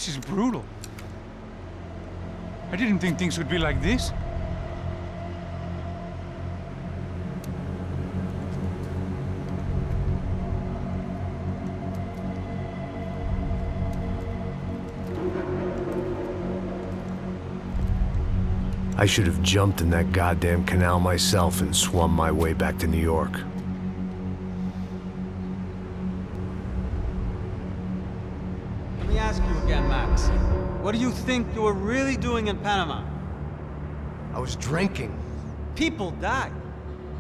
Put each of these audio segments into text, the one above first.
This is brutal. I didn't think things would be like this. I should have jumped in that goddamn canal myself and swum my way back to New York. Let me ask you again, Max. What do you think you were really doing in Panama? I was drinking. People died.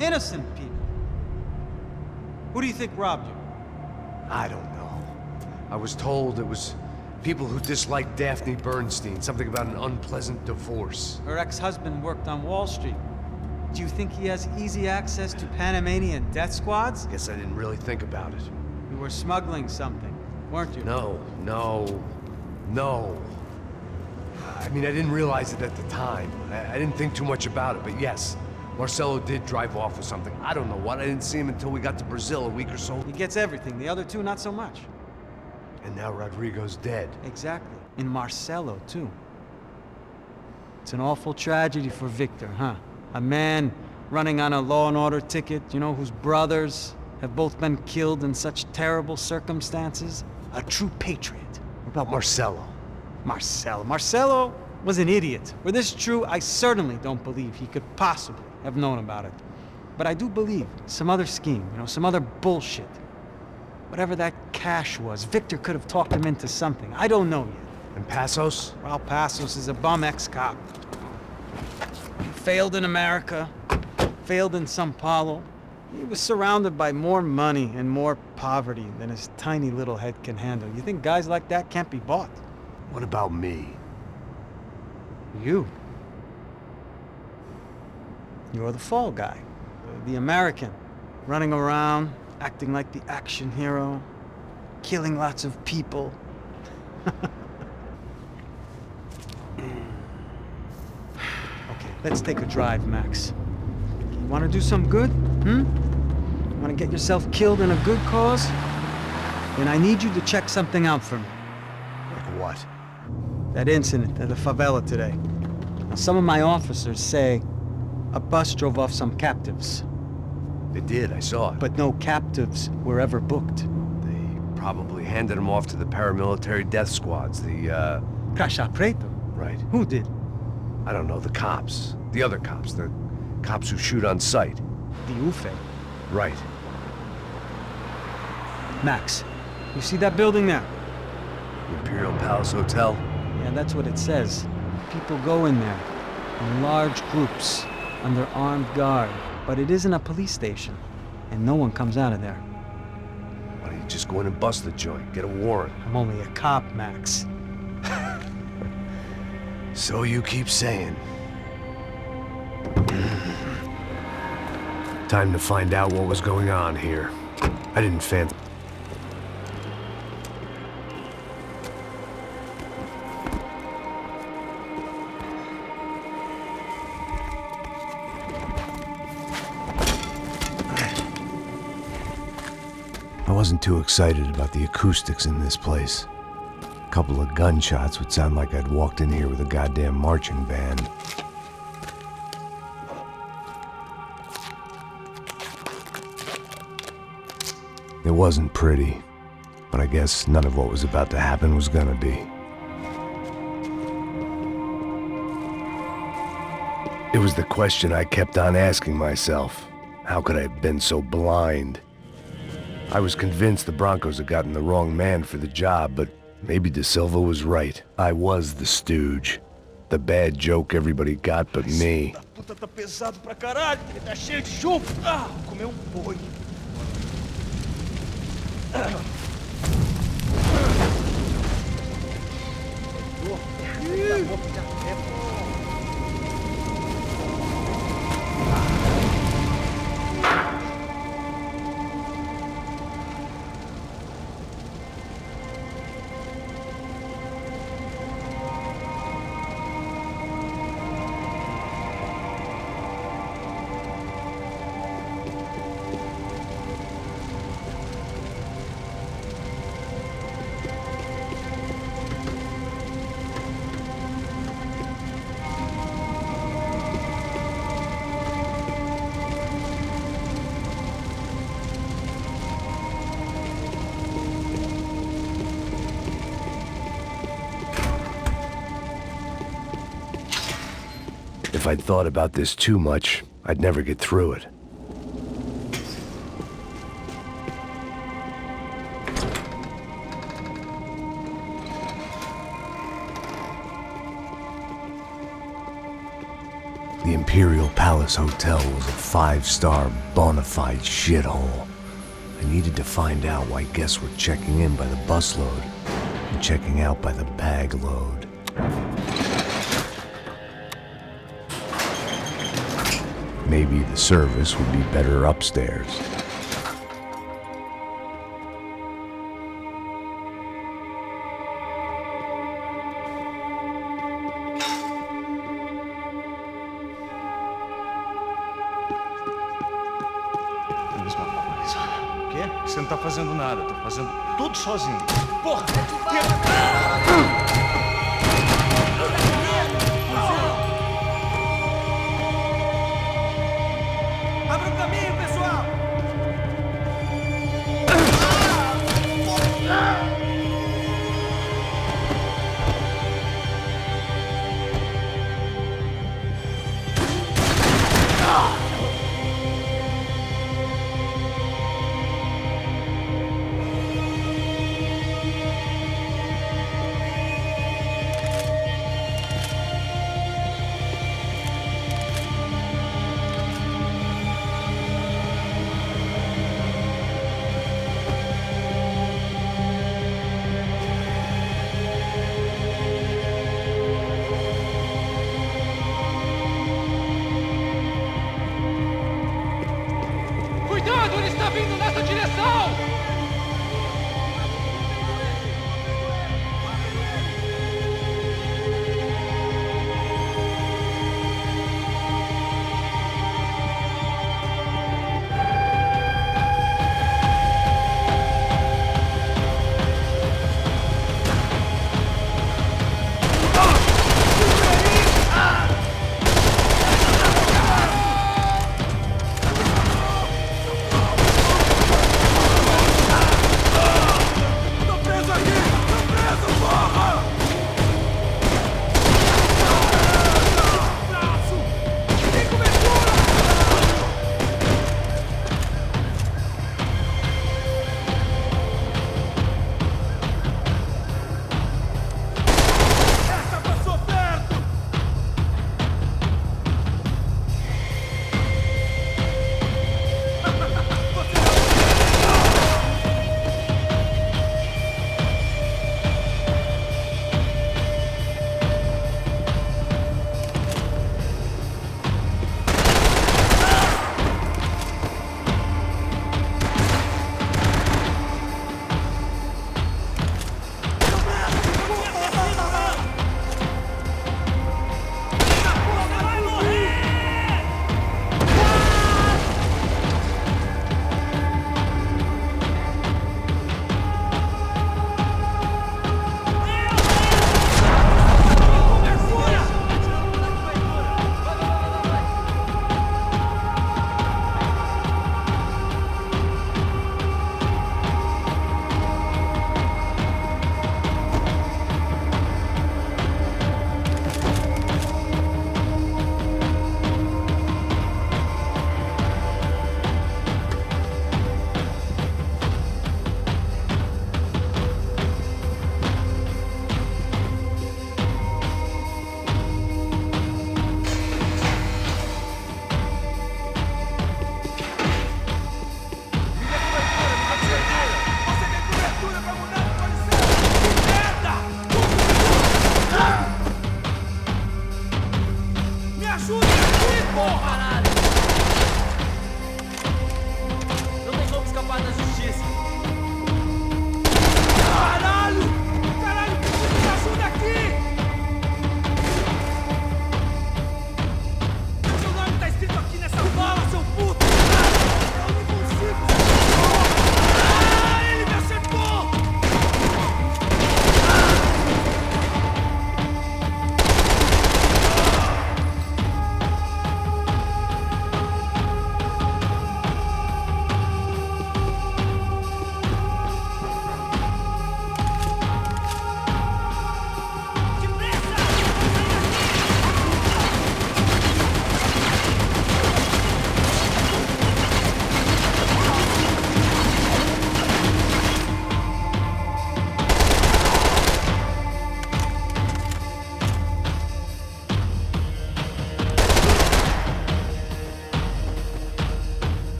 Innocent people. Who do you think robbed you? I don't know. I was told it was people who disliked Daphne Bernstein, something about an unpleasant divorce. Her ex-husband worked on Wall Street. Do you think he has easy access to Panamanian death squads? Guess I didn't really think about it. You were smuggling something, weren't you? No. I mean, I didn't realize it at the time. I didn't think too much about it, but yes, Marcelo did drive off with something. I don't know what. I didn't see him until we got to Brazil a week or so. He gets everything. The other two, not so much. And now Rodrigo's dead. Exactly. And Marcelo, too. It's an awful tragedy for Victor, huh? A man running on a law and order ticket, you know, whose brothers have both been killed in such terrible circumstances. A true patriot. What about Marcelo? Marcelo was an idiot. Were this true, I certainly don't believe he could possibly have known about it. But I do believe some other scheme, you know, some other bullshit. Whatever that cash was, Victor could have talked him into something. I don't know yet. And Passos? Raul Passos is a bum ex-cop. He failed in America, failed in São Paulo. He was surrounded by more money and more poverty than his tiny little head can handle. You think guys like that can't be bought? What about me? You. You're the fall guy. The American. Running around, acting like the action hero. Killing lots of people. Okay, let's take a drive, Max. You want to do some good? Want to get yourself killed in a good cause? Then I need you to check something out for me. Like what? That incident at the favela today. Now, some of my officers say a bus drove off some captives. They did, I saw it. But no captives were ever booked. They probably handed them off to the paramilitary death squads, the, Caixa Preto? Right. Who did? I don't know, the cops. The other cops, the cops who shoot on sight. The UFE. Right. Max, you see that building there? Imperial Palace Hotel? Yeah, that's what it says. People go in there, in large groups, under armed guard. But it isn't a police station, and no one comes out of there. Why don't you just go in and bust the joint, get a warrant? I'm only a cop, Max. So you keep saying. Time to find out what was going on here. I didn't fancy. I wasn't too excited about the acoustics in this place. A couple of gunshots would sound like I'd walked in here with a goddamn marching band. It wasn't pretty, but I guess none of what was about to happen was gonna be. It was the question I kept on asking myself. How could I have been so blind? I was convinced the Broncos had gotten the wrong man for the job, but maybe De Silva was right. I was the stooge. The bad joke everybody got but me. Puta, tá pesado pra caralho, ele tá cheio de chumbo. Ah, comeu boi. If I'd thought about this too much, I'd never get through it. The Imperial Palace Hotel was a 5-star, bona fide shithole. I needed to find out why guests were checking in by the busload and checking out by the bag load. Maybe the service would be better upstairs. Mesma coisa. O quê? Você não tá fazendo nada, tô fazendo tudo sozinho. Porra! Abra o caminho, pessoal! Cuidado, ele está vindo nessa direção!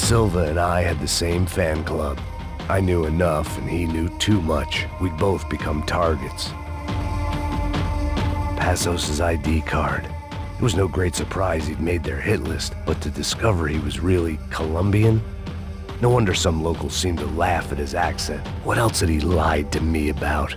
Silva and I had the same fan club. I knew enough and he knew too much. We'd both become targets. Passos' ID card. It was no great surprise he'd made their hit list, but to discover he was really Colombian? No wonder some locals seemed to laugh at his accent. What else had he lied to me about?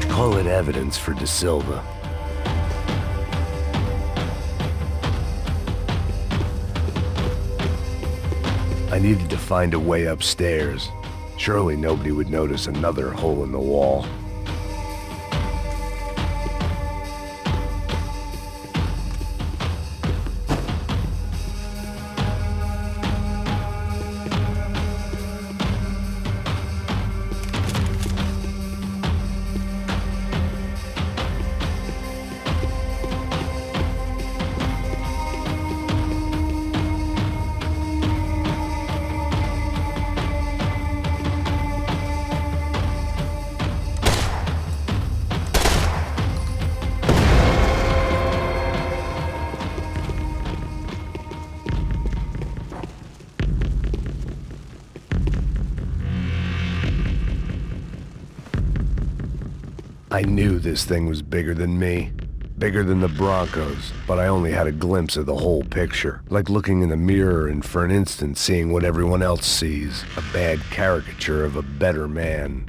Call it evidence for De Silva. I needed to find a way upstairs. Surely nobody would notice another hole in the wall. I knew this thing was bigger than me, bigger than the Broncos, but I only had a glimpse of the whole picture, like looking in the mirror and for an instant seeing what everyone else sees, a bad caricature of a better man.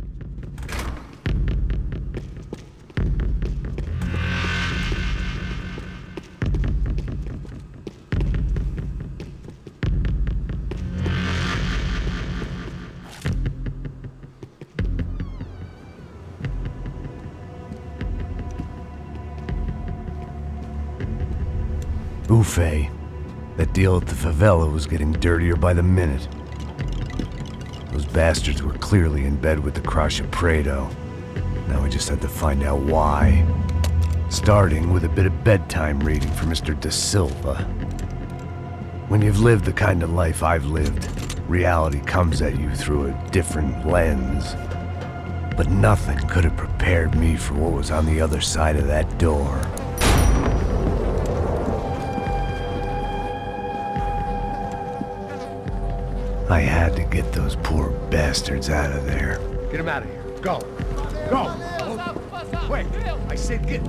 Buffet. That deal at the favela was getting dirtier by the minute. Those bastards were clearly in bed with the Crash of Prado. Now we just had to find out why. Starting with a bit of bedtime reading for Mr. De Silva. When you've lived the kind of life I've lived, reality comes at you through a different lens. But nothing could have prepared me for what was on the other side of that door. I had to get those poor bastards out of there. Get him out of here. Go. Go. Wait. I said get.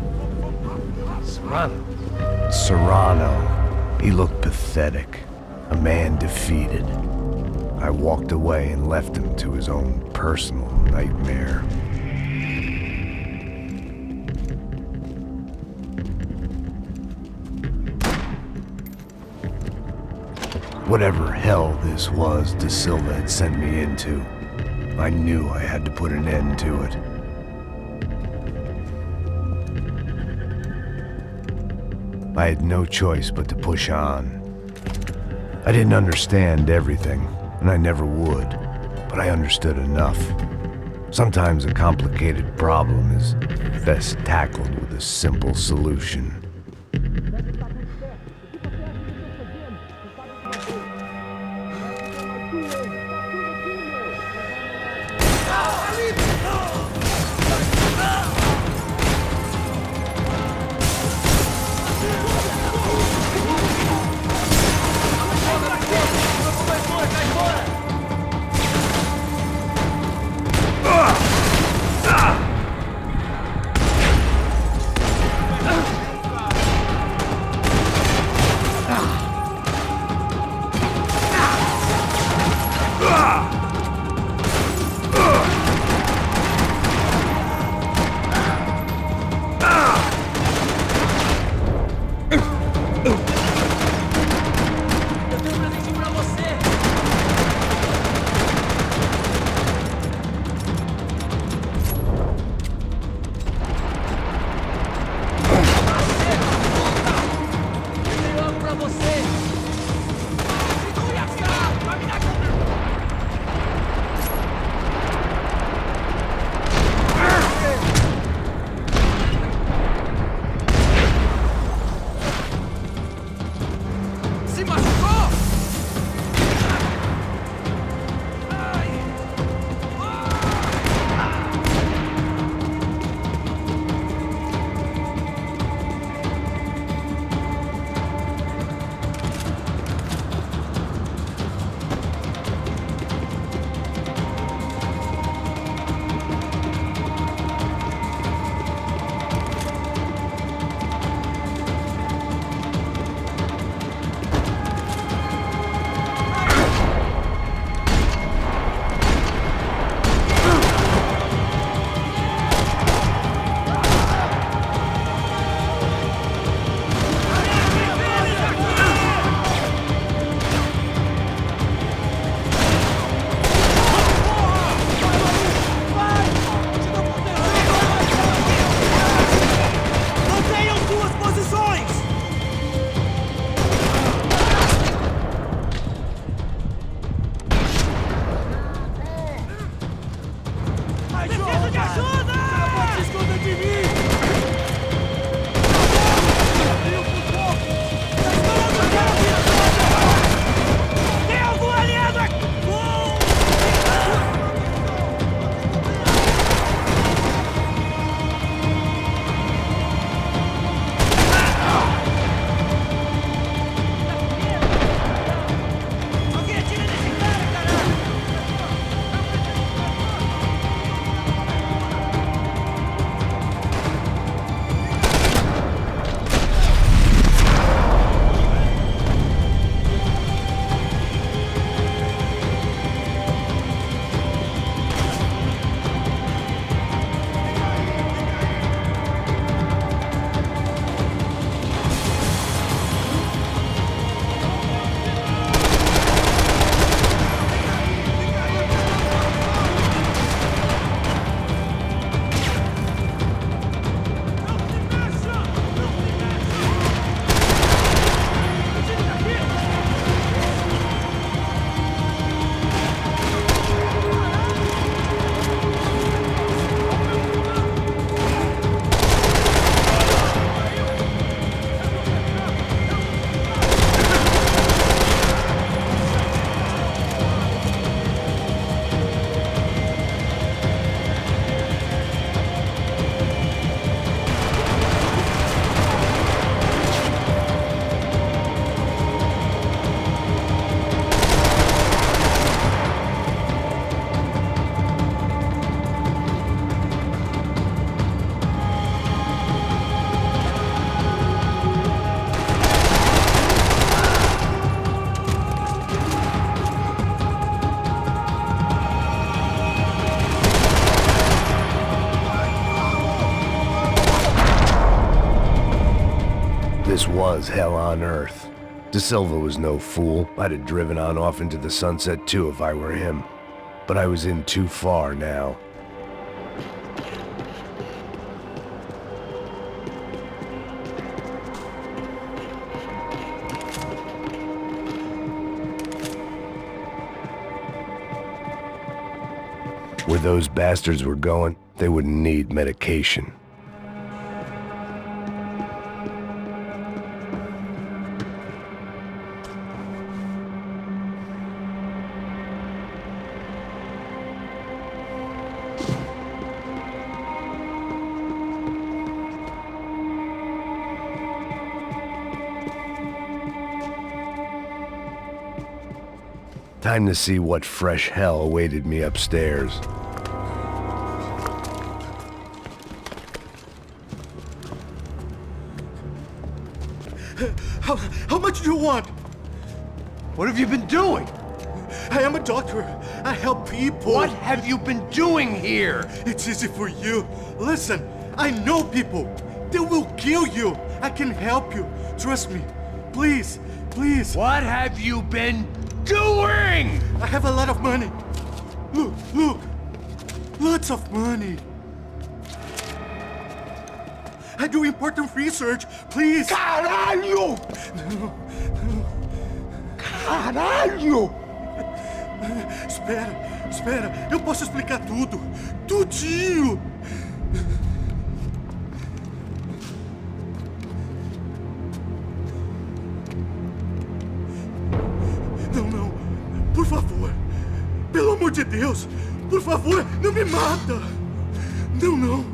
Serrano. Serrano. He looked pathetic. A man defeated. I walked away and left him to his own personal nightmare. Whatever hell this was De Silva had sent me into, I knew I had to put an end to it. I had no choice but to push on. I didn't understand everything, and I never would, but I understood enough. Sometimes a complicated problem is best tackled with a simple solution. This was hell on earth. De Silva was no fool. I'd have driven on off into the sunset too if I were him. But I was in too far now. Where those bastards were going, they wouldn't need medication. Time to see what fresh hell awaited me upstairs. How much do you want? What have you been doing? I am a doctor. I help people. What have you been doing here? It's easy for you. Listen, I know people. They will kill you. I can help you. Trust me. Please, please. What have you been doing? I have a lot of money. Look, look. Lots of money. I do important research. Please. Caralho! Caralho! Espera, espera. Eu posso explicar tudo. Tudinho. Não, não. Por favor. Pelo amor de Deus. Por favor, não me mata. Não, não.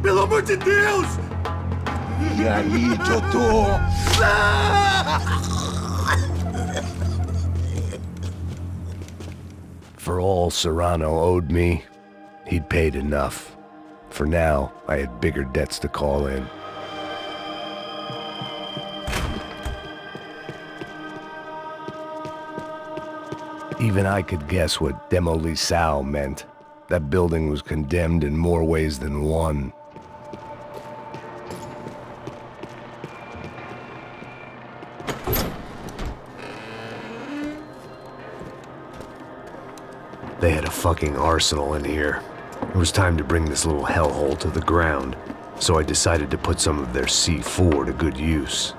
Pelo amor de Deus. E aí, doutor? For all Serrano owed me, he'd paid enough. For now, I had bigger debts to call in. Even I could guess what demolissao meant. That building was condemned in more ways than one. They had a fucking arsenal in here. It was time to bring this little hellhole to the ground, so I decided to put some of their C4 to good use.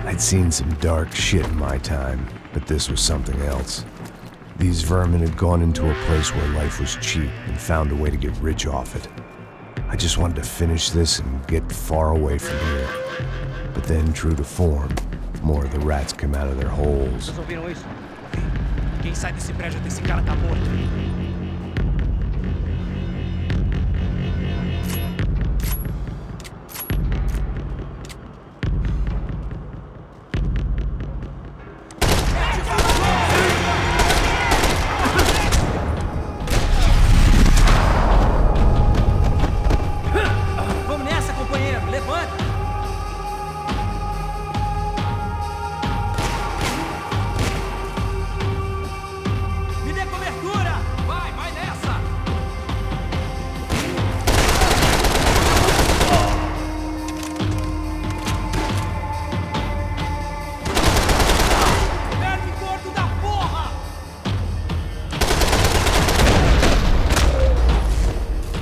I'd seen some dark shit in my time, but this was something else. These vermin had gone into a place where life was cheap and found a way to get rich off it. I just wanted to finish this and get far away from here. But then, true to form, more of the rats came out of their holes. Vocês ouviram isso? Quem sai desse prédio desse cara tá morto.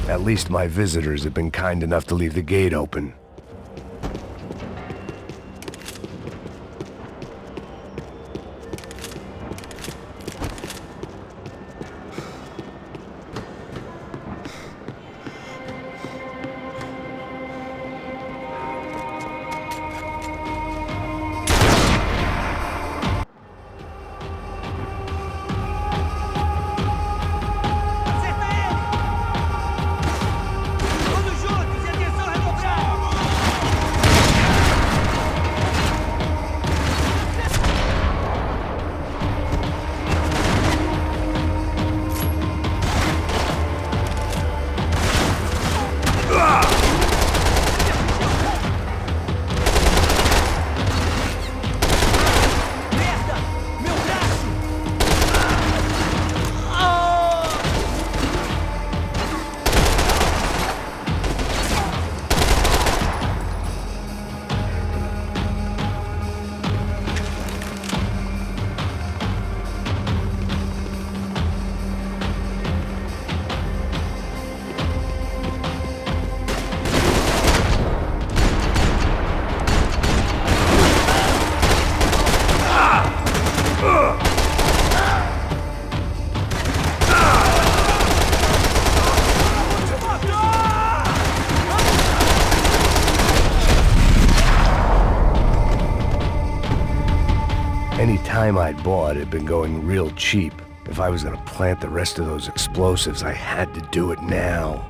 At least my visitors had been kind enough to leave the gate open. time I'd bought had been going real cheap. If I was gonna plant the rest of those explosives, I had to do it now.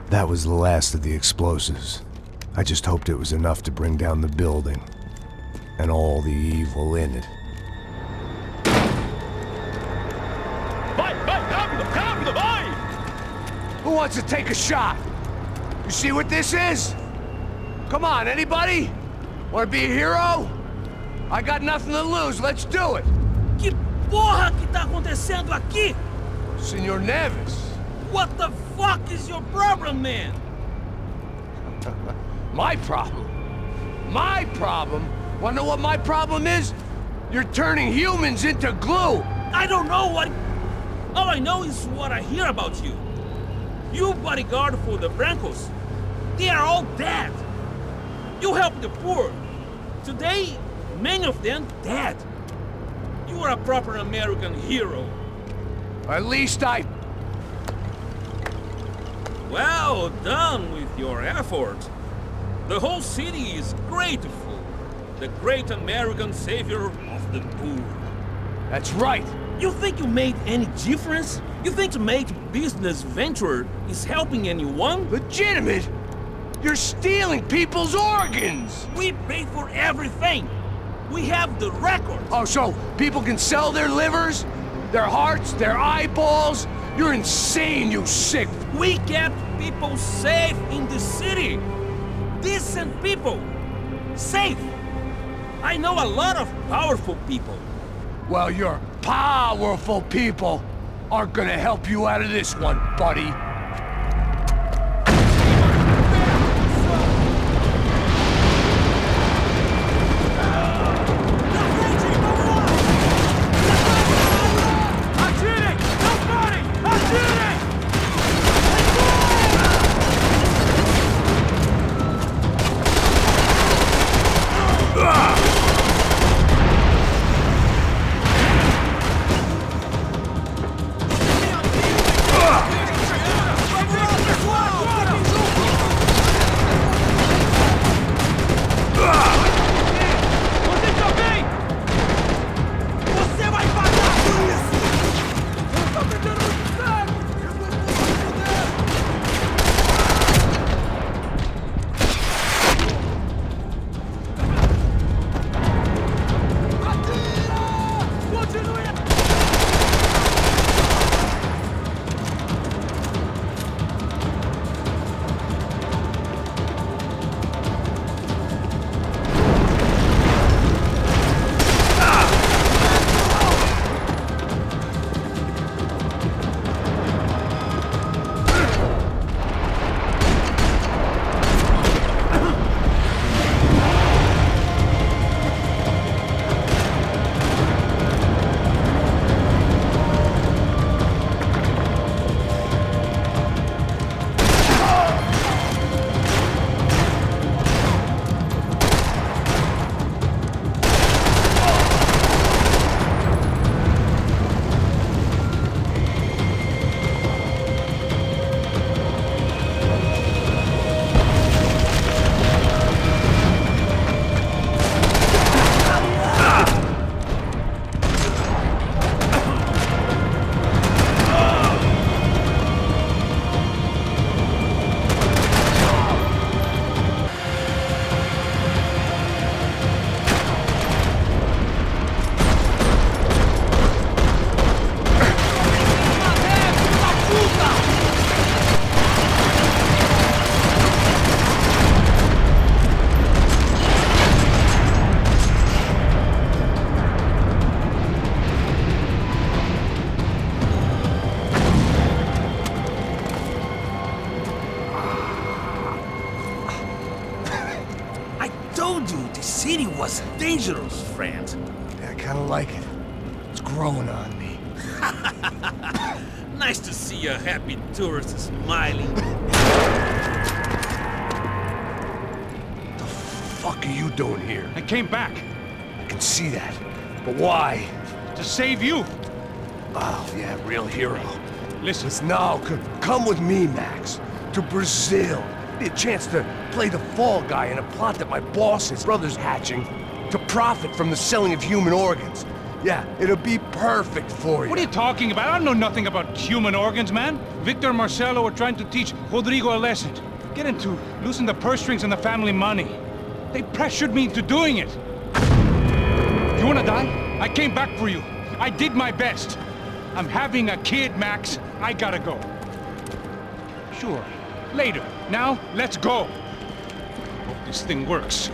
That was the last of the explosives. I just hoped it was enough to bring down the building and all the evil in it. Vai, rápido, rápido, vai! Who wants to take a shot? You see what this is? Come on, anybody? Want to be a hero? I got nothing to lose, let's do it! Que porra que tá acontecendo aqui? Senor Neves. What the fuck is your problem, man? My problem? My problem? Wanna know what my problem is? You're turning humans into glue! I don't know what... All I know is what I hear about you. You bodyguard for the Brancos. They are all dead. You help the poor. Today, many of them dead. You are a proper American hero. At least I... Well done with your effort. The whole city is grateful. The great American savior of the poor. That's right. You think you made any difference? You think to make business venture is helping anyone? Legitimate? You're stealing people's organs! We pay for everything. We have the records. Oh, so people can sell their livers, their hearts, their eyeballs? You're insane, you sick... We kept people safe in the city. Decent people. Safe. I know a lot of powerful people. Well, your powerful people aren't gonna help you out of this one, buddy. dangerous, friend. Yeah, I kinda like it. It's growing on me. Nice to see a happy tourist smiling. What the fuck are you doing here? I came back I can see that. But why? to save you. Oh, yeah, real hero. Listen, Listen, no, come with me, Max. To Brazil. Be a chance to play the fall guy in a plot that my boss's brother's hatching to profit from the selling of human organs. Yeah, it'll be perfect for you. what are you talking about? I don't know nothing about human organs, man. Victor and Marcelo were trying to teach Rodrigo a lesson. Get him to loosen the purse strings and the family money. They pressured me into doing it. You wanna die? I came back for you. I did my best. I'm having a kid, Max. I gotta go. Sure, later. Now, let's go. Hope this thing works.